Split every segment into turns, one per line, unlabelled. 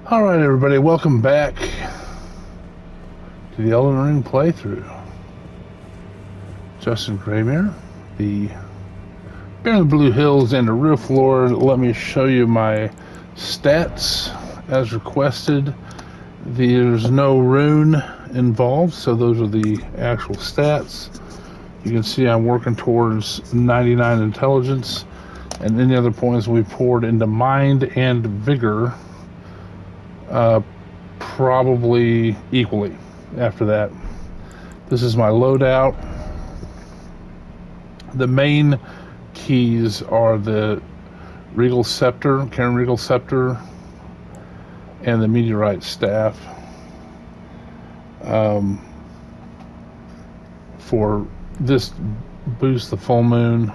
Alright everybody, welcome back to the Elden Ring playthrough. Justin Graymere, the Bear in the Blue Hills and the Rift Lord. Let me show you my stats as requested. There's no rune involved, so those are the actual stats. You can see I'm working towards 99 intelligence, and any other points we poured into mind and vigor probably equally after that. This is my loadout. The main keys are the Regal Scepter, Karen Regal Scepter, and the Meteorite Staff. For this boosts the full moon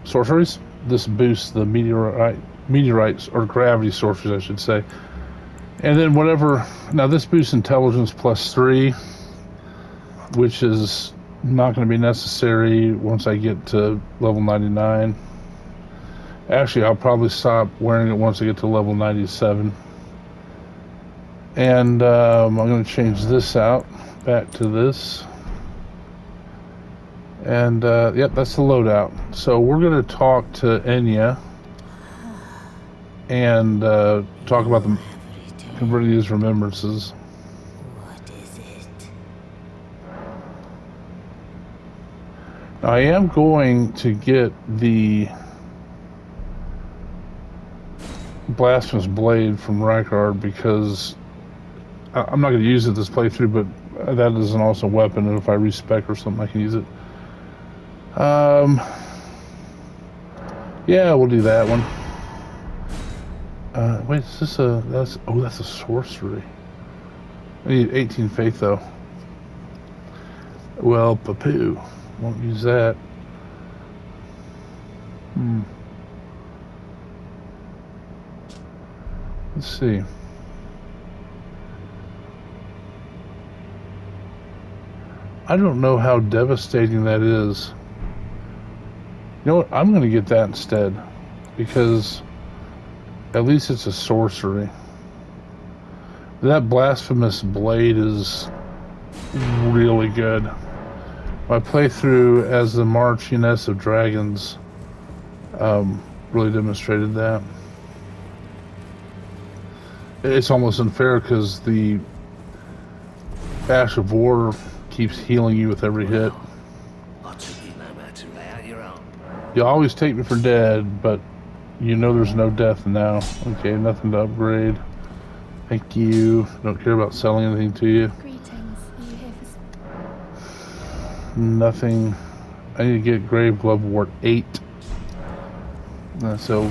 sorceries. This boosts the meteorites, or gravity sorceries I should say. And then whatever, now this boosts intelligence +3, which is not going to be necessary once I get to level 99. Actually, I'll probably stop wearing it once I get to level 97. And I'm going to change this out back to this. And yep, that's the loadout. So we're going to talk to Enya and talk about the converting these remembrances.
What is it?
Now, I am going to get the Blasphemous Blade from Rykard because I'm not going to use it this playthrough, but that is an awesome weapon, and if I respec or something, I can use it. Yeah, we'll do that one. Wait, is this that's a sorcery. I need 18 faith though. Well, Papoo, won't use that. Let's see. I don't know how devastating that is. You know what? I'm going to get that instead, because at least it's a sorcery. That Blasphemous Blade is really good. My playthrough as the Marchioness of Dragons really demonstrated that. It's almost unfair because the Ash of War keeps healing you with every hit. You always take me for dead, but you know there's no death now. Okay, nothing to upgrade. Thank you. Don't care about selling anything to you.
Greetings. Are you here for...
Nothing. I need to get Grave Glove Ward 8. So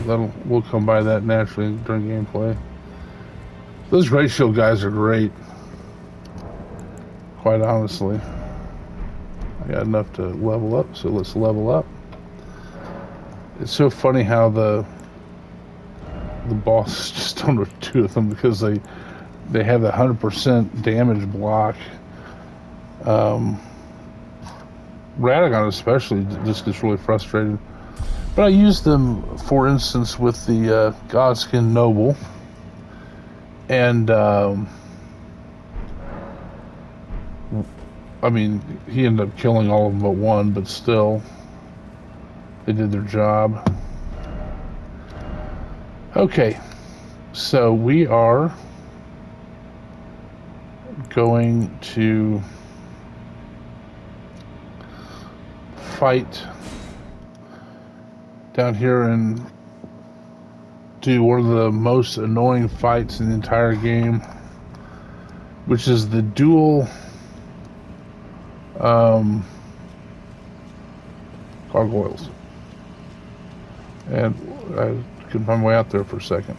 we'll come by that naturally during gameplay. Those Great Shield guys are great. Quite honestly. I got enough to level up, so let's level up. It's so funny how the boss just don't know two of them because they have the 100% damage block. Radagon especially just gets really frustrated. But I use them, for instance, with the Godskin Noble. And I mean, he ended up killing all of them but one, but still, they did their job. Okay, so we are going to fight down here and do one of the most annoying fights in the entire game, which is the dual Gargoyles. And I couldn't find my way out there for a second.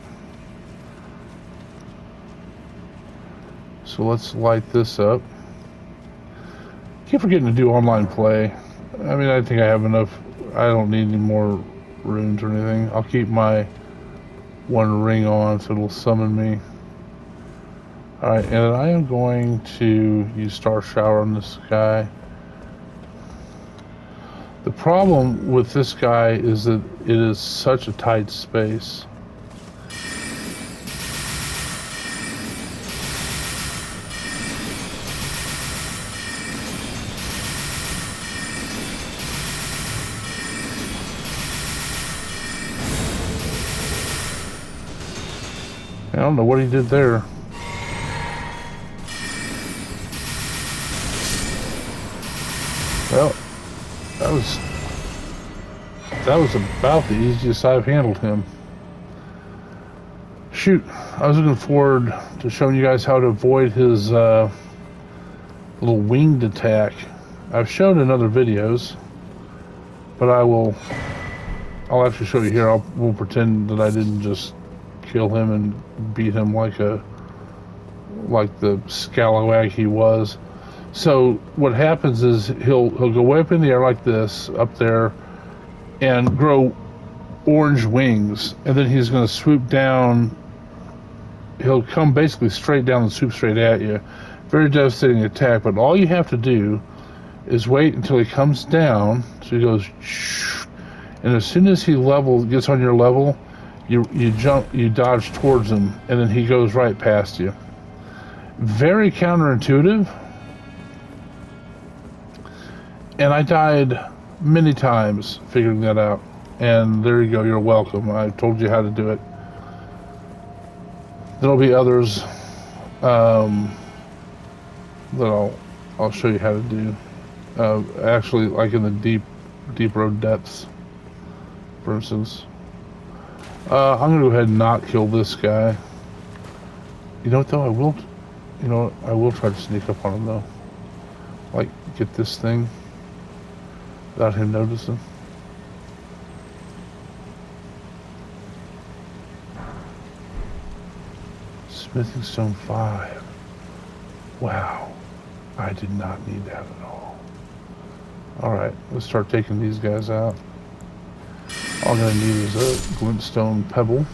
So let's light this up. Keep forgetting to do online play. I mean, I think I have enough. I don't need any more runes or anything. I'll keep my one ring on so it'll summon me. Alright, and I am going to use Star Shower on this guy. The problem with this guy is that it is such a tight space. I don't know what he did there. Well, that was about the easiest I've handled him. Shoot, I was looking forward to showing you guys how to avoid his little winged attack. I've shown in other videos, but I'll actually show you here. We'll pretend that I didn't just kill him and beat him like the scalawag he was. So what happens is he'll go way up in the air like this, up there, and grow orange wings, and then he's going to swoop down. He'll come basically straight down and swoop straight at you. Very devastating attack, but all you have to do is wait until he comes down. So he goes, shh, and as soon as he gets on your level, you dodge towards him, and then he goes right past you. Very counterintuitive. And I died many times figuring that out. And there you go, you're welcome. I told you how to do it. There'll be others that I'll show you how to do. Actually, like in the deep road depths, for instance. I'm gonna go ahead and not kill this guy. You know what though? I will try to sneak up on him though. Like, get this thing without him noticing. Smithing Stone 5. Wow. I did not need that at all. Alright, let's start taking these guys out. All I'm going to need is a glintstone pebble.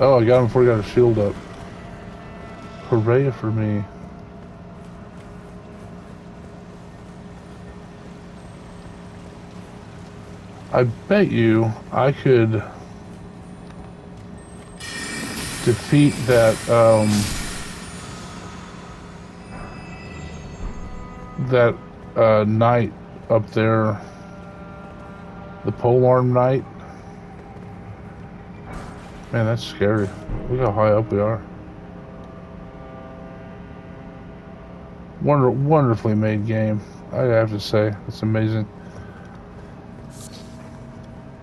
Oh, I got him before he got his shield up. Hooray for me. I bet you I could defeat that knight up there, the polearm knight. Man, that's scary. Look how high up we are. Wonderfully made game, I have to say. It's amazing.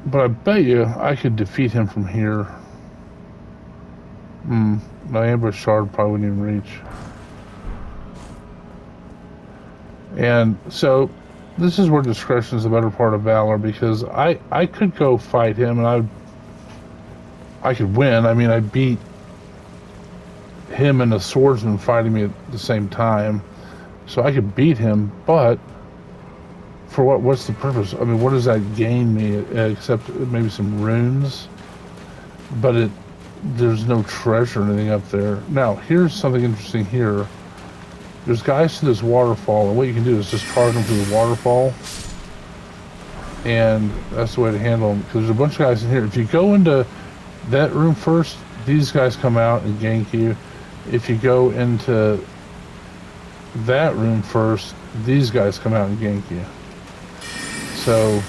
But I bet you I could defeat him from here. My ambush shard probably wouldn't even reach. And so this is where discretion is the better part of valor, because I could go fight him and I could win. I mean, I beat him and a swordsman fighting me at the same time, so I could beat him, but for what? What's the purpose? I mean, what does that gain me except maybe some runes? But there's no treasure or anything up there. Now, here's something interesting here. There's guys to this waterfall, and what you can do is just target them through the waterfall. And that's the way to handle them, because there's a bunch of guys in here. If you go into that room first, these guys come out and gank you. If you go into that room first, these guys come out and gank you. So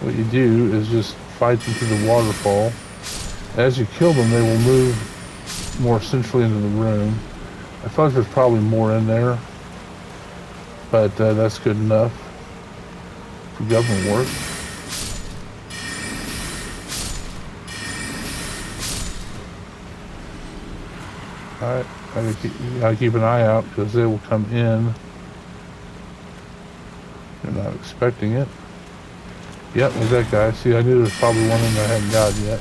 what you do is just fight them through the waterfall. As you kill them, they will move more centrally into the room. I feel like there's probably more in there, but that's good enough for government work. Alright, I gotta keep an eye out because they will come in. They're not expecting it. Yep, there's that guy. See, I knew there's probably one in there I hadn't got yet.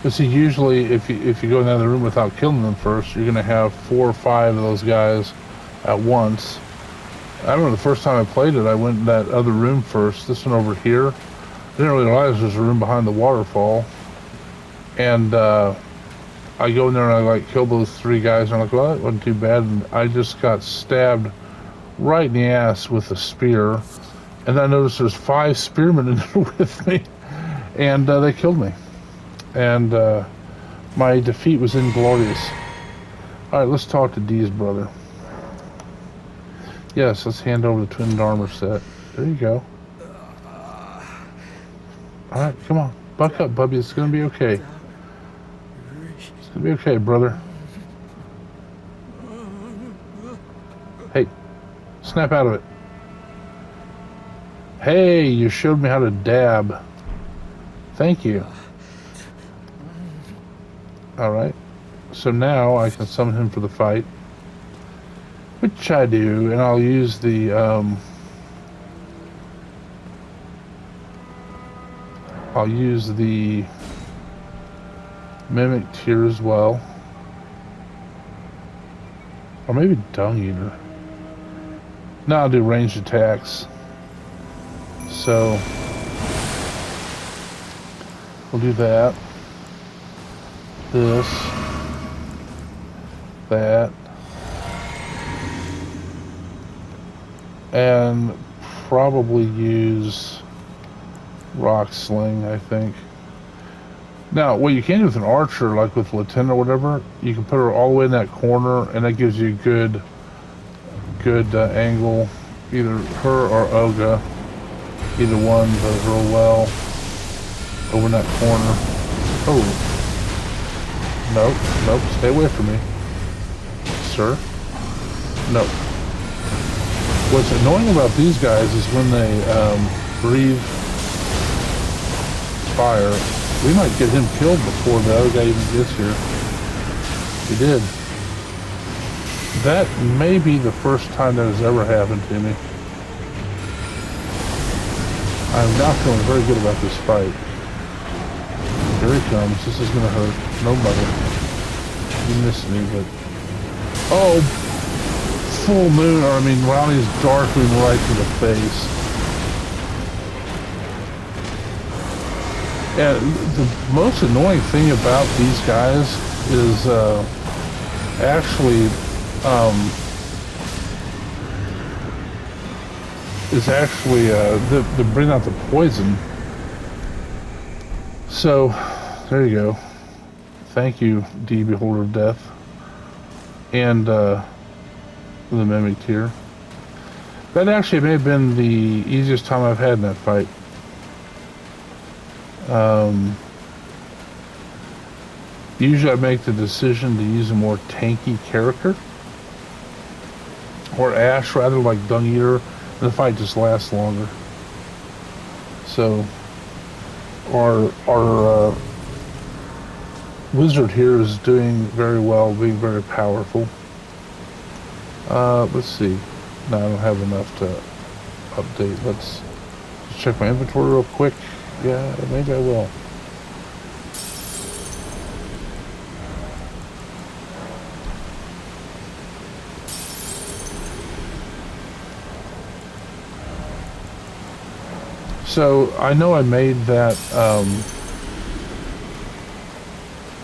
But see, usually if you go in the other room without killing them first, you're gonna have 4 or 5 of those guys at once. I remember the first time I played it, I went in that other room first. This one over here. I didn't really realize there's a room behind the waterfall. And I go in there and I like kill those 3 guys, and I'm like, well, that wasn't too bad. And I just got stabbed right in the ass with a spear. And I noticed there's 5 spearmen in there with me, and they killed me. And my defeat was inglorious. Alright, let's talk to Dee's brother. Yes, let's hand over the twin armor set. There you go. Alright, come on. Buck up, Bubby. It's gonna be okay. It's gonna be okay, brother. Hey, snap out of it. Hey, you showed me how to dab. Thank you. Alright. So now I can summon him for the fight. Which I do, and I'll use the, Mimic Tear as well. Or maybe Dung Eater. No, I'll do ranged attacks. So we'll do that. This. That. And probably use Rock Sling, I think. Now, what you can do with an archer, like with Lieutenant or whatever, you can put her all the way in that corner, and that gives you a good angle. Either her or Olga. Either one does real well over in that corner. Oh. Nope. Stay away from me. Sir. No. What's annoying about these guys is when they breathe fire, we might get him killed before the other guy even gets here. He did. That may be the first time that has ever happened to me. I'm now feeling very good about this fight. Here he comes. This is gonna hurt. Nobody. You missed me, but... Oh! Full moon, or I mean, Ronnie's dark moon right to the face. And the most annoying thing about these guys is actually they bring out the poison. So there you go. Thank you, D Beholder of Death, and the Mimic Tear. That actually may have been the easiest time I've had in that fight. Usually I make the decision to use a more tanky character, or Ash rather, like Dung Eater, and the fight just lasts longer. So our wizard here is doing very well, being very powerful. Let's see. No, I don't have enough to update. Let's just check my inventory real quick. Yeah, maybe I will. So I know I made that. I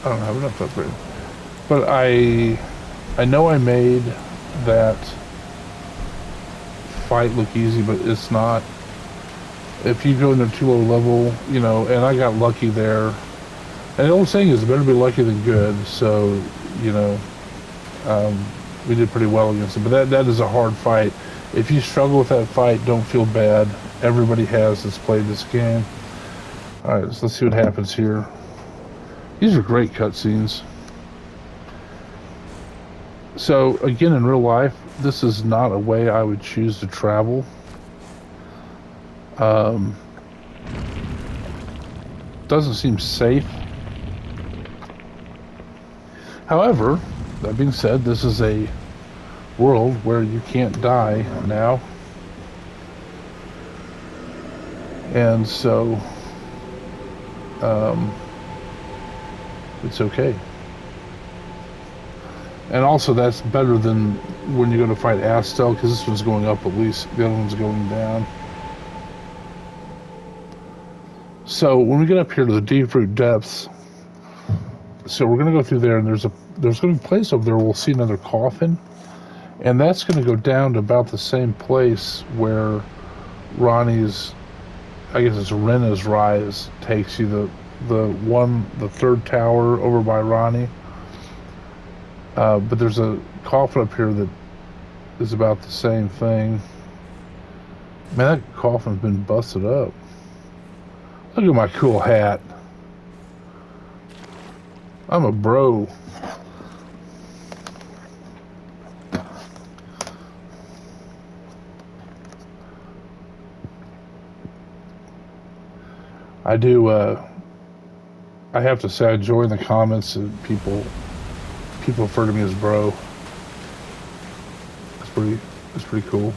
don't have enough to upgrade, but I know I made that fight look easy, but it's not. If you go in there too low level, you know, and I got lucky there. And the old saying is, better be lucky than good. So, you know, we did pretty well against it. But that is a hard fight. If you struggle with that fight, don't feel bad. Everybody has that's played this game. All right, so let's see what happens here. These are great cutscenes. So, again, in real life, this is not a way I would choose to travel. Doesn't seem safe. However, that being said, this is a world where you can't die now. And so, it's okay. And also, that's better than when you're going to fight Astel, because this one's going up at least. The other one's going down. So when we get up here to the deep root depths, so we're going to go through there, and there's going to be a place over there where we'll see another coffin, and that's going to go down to about the same place where Ronnie's, I guess it's Rena's rise takes you, the third tower over by Ronnie. But there's a coffin up here that is about the same thing. Man, that coffin's been busted up. Look at my cool hat. I'm a bro. I do, I have to say I enjoy in the comments that people refer to me as bro. That's pretty cool.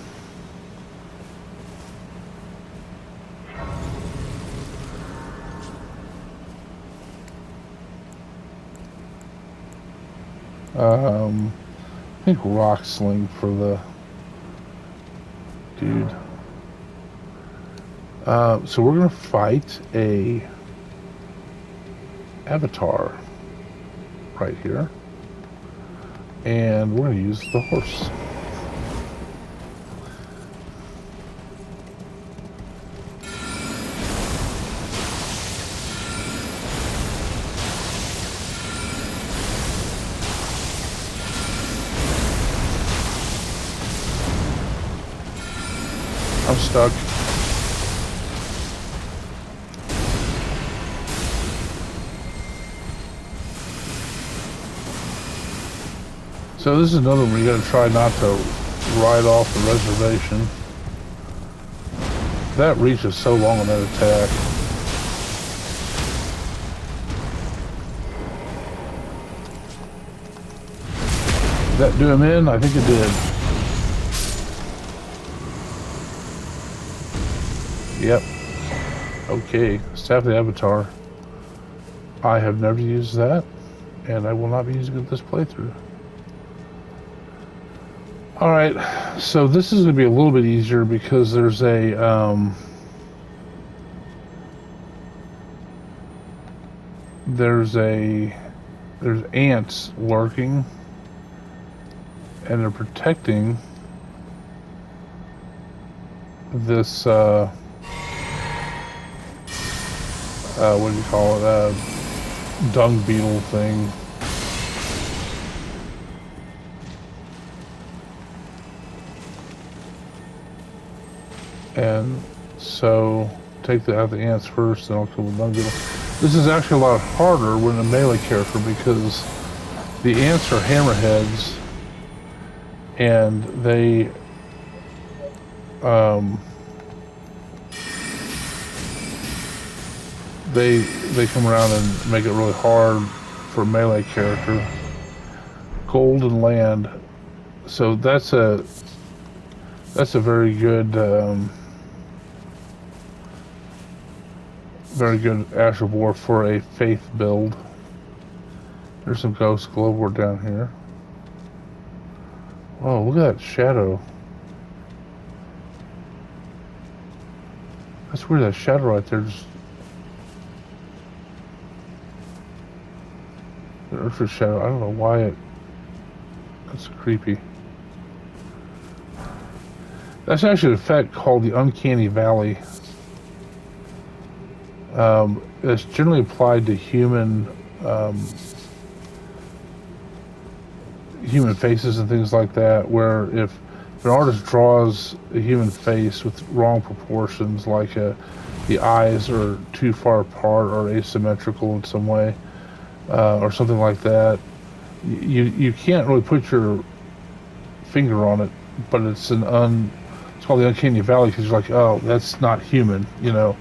I think rock sling for the dude. So we're gonna fight a avatar right here, and we're gonna use the horse. I'm stuck. So this is another one you gotta try not to ride off the reservation. That reach is so long on that attack. Did that do him in? I think it did. Yep. Okay, Staff of the Avatar. I have never used that, and I will not be using it this playthrough. Alright, so this is going to be a little bit easier because there's there's ants lurking, and they're protecting this, what do you call it, dung beetle thing. And so take out the ants first, then I'll kill the dung beetle. This is actually a lot harder when a melee character because the ants are hammerheads, and they come around and make it really hard for a melee character. Golden land. So that's a very good Ash of War for a faith build. There's some ghost glowworm down here. Oh, look at that shadow. That's weird, that shadow right there just... The Earth's shadow, I don't know why it... That's creepy. That's actually an effect called the Uncanny Valley. It's generally applied to human faces and things like that, where if an artist draws a human face with wrong proportions, like the eyes are too far apart or asymmetrical in some way, or something like that, you can't really put your finger on it, but it's called the Uncanny Valley because you're like, oh, that's not human, you know.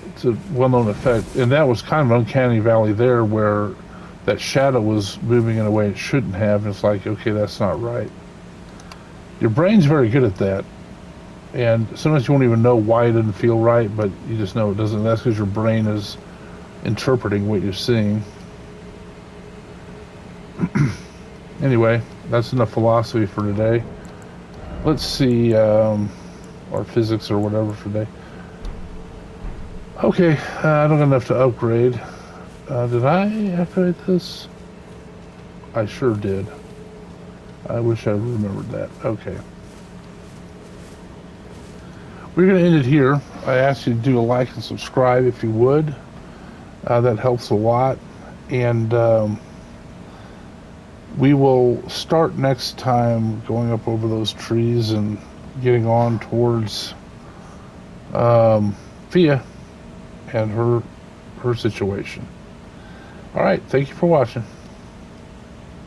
It's a well-known effect, and that was kind of an Uncanny Valley there, where that shadow was moving in a way it shouldn't have, and it's like, okay, that's not right. Your brain's very good at that, and sometimes you won't even know why it doesn't feel right, but you just know it doesn't. That's because your brain is interpreting what you're seeing. Anyway, that's enough philosophy for today. Let's see, or physics or whatever for today. Okay, I don't got enough to upgrade. Did I upgrade this? I sure did. I wish I remembered that. Okay. we're going to end it here. I ask you to do a like and subscribe if you would. That helps a lot. And we will start next time going up over those trees and getting on towards Fia and her situation. All right. Thank you for watching.